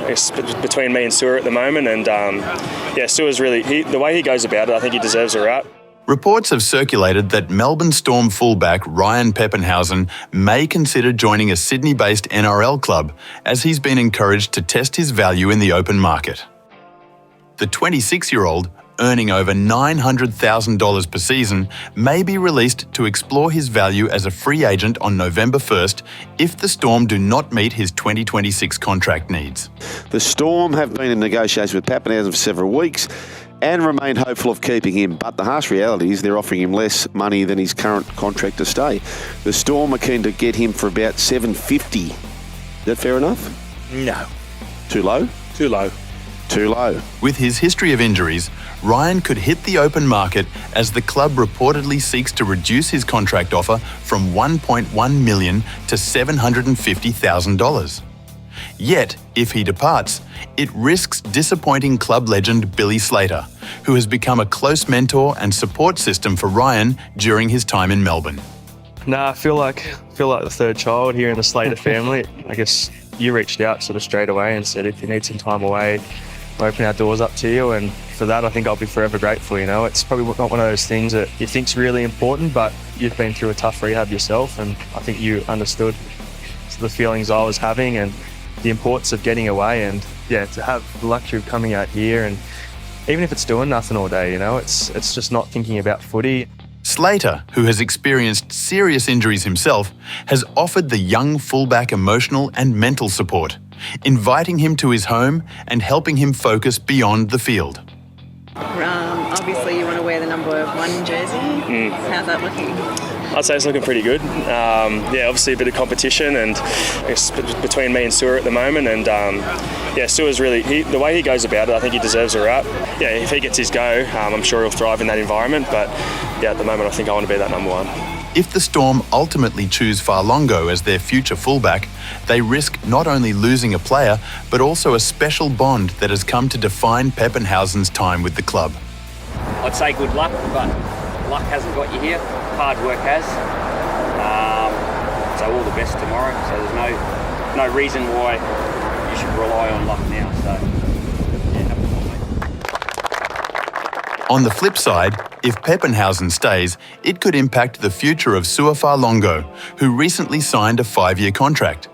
It's between me and Sewer at the moment, and Sewer's really, the way he goes about it, I think he deserves a rap. Reports have circulated that Melbourne Storm fullback Ryan Papenhuyzen may consider joining a Sydney-based NRL club, as he's been encouraged to test his value in the open market. The 26-year-old, earning over $900,000 per season, may be released to explore his value as a free agent on November 1st if the Storm do not meet his 2026 contract needs. The Storm have been in negotiations with Papenhuyzen for several weeks and remain hopeful of keeping him, but the harsh reality is they're offering him less money than his current contract to stay. The Storm are keen to get him for about $750. Is that fair enough? No. Too low? Too low. Too low. With his history of injuries, Ryan could hit the open market as the club reportedly seeks to reduce his contract offer from $1.1 million to $750,000. Yet, if he departs, it risks disappointing club legend Billy Slater, who has become a close mentor and support system for Ryan during his time in Melbourne. I feel like the third child here in the Slater family. I guess you reached out sort of straight away and said if you need some time away, we'll open our doors up to you, and for that I think I'll be forever grateful. It's probably not one of those things that you think's really important, but you've been through a tough rehab yourself, and I think you understood the feelings I was having and the importance of getting away, and to have the luxury of coming out here, and even if it's doing nothing all day, it's just not thinking about footy. Slater, who has experienced serious injuries himself, has offered the young fullback emotional and mental support, inviting him to his home and helping him focus beyond the field. Obviously you want to wear the number 1 jersey. How's that looking? I'd say it's looking pretty good. Obviously a bit of competition, and it's between me and Sewer at the moment, and Sewer's really, the way he goes about it, I think he deserves a rap. If he gets his go, I'm sure he'll thrive in that environment, but at the moment I think I want to be that number 1. If the Storm ultimately choose Farlongo as their future fullback, they risk not only losing a player, but also a special bond that has come to define Papenhuyzen's time with the club. I'd say good luck, but luck hasn't got you here. Hard work has. So all the best tomorrow. So there's no reason why you should rely on luck now. So have a good one, mate. On the flip side, if Papenhuyzen stays, it could impact the future of Sua Farlongo, who recently signed a 5-year contract.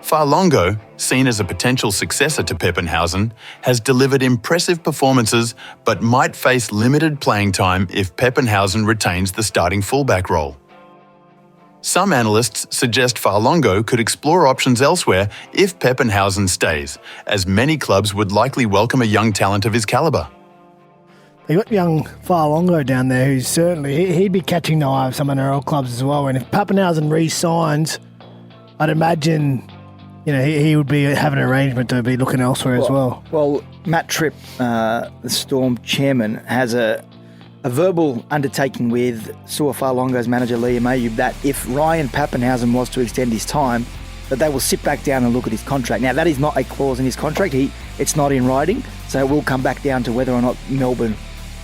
Farlongo, seen as a potential successor to Papenhuyzen, has delivered impressive performances but might face limited playing time if Papenhuyzen retains the starting fullback role. Some analysts suggest Farlongo could explore options elsewhere if Papenhuyzen stays, as many clubs would likely welcome a young talent of his calibre. They got young Farlongo down there who's certainly, he'd be catching the eye of some NRL clubs as well, and if Papenhuyzen re-signs, I'd imagine he would be having an arrangement to be looking elsewhere as well. Well, Matt Tripp, the Storm chairman, has a verbal undertaking with Sua Farlongo's manager Liam Ayub that if Ryan Papenhuyzen was to extend his time, that they will sit back down and look at his contract. Now, that is not a clause in his contract. It's not in writing, so it will come back down to whether or not Melbourne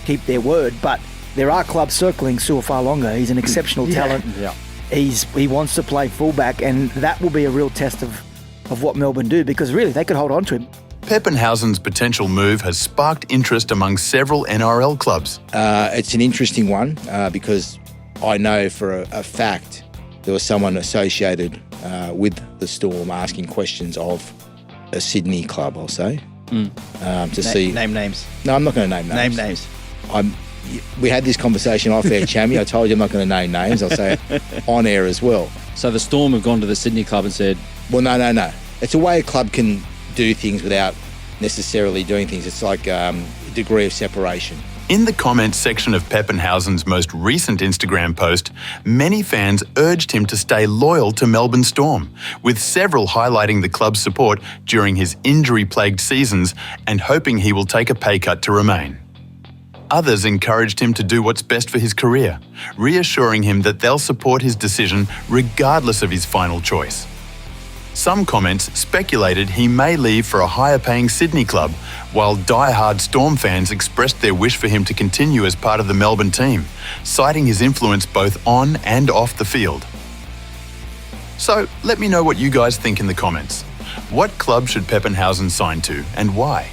keep their word. But there are clubs circling Sua Farlongo. He's an exceptional talent. Yeah. He wants to play fullback, and that will be a real test of what Melbourne do, because really they could hold on to him. Papenhuyzen's potential move has sparked interest among several NRL clubs. It's an interesting one because I know for a fact there was someone associated with the Storm asking questions of a Sydney club, I'll say. To see... Name names. No, I'm not going to name names. Name names. We had this conversation off air, Chammy. I told you I'm not going to name names. I'll say it on air as well. So the Storm have gone to the Sydney club and said... Well, no. It's a way a club can do things without necessarily doing things. It's like a degree of separation. In the comments section of Papenhuyzen's most recent Instagram post, many fans urged him to stay loyal to Melbourne Storm, with several highlighting the club's support during his injury-plagued seasons and hoping he will take a pay cut to remain. Others encouraged him to do what's best for his career, reassuring him that they'll support his decision regardless of his final choice. Some comments speculated he may leave for a higher-paying Sydney club, while die-hard Storm fans expressed their wish for him to continue as part of the Melbourne team, citing his influence both on and off the field. So, let me know what you guys think in the comments. What club should Papenhuyzen sign to and why?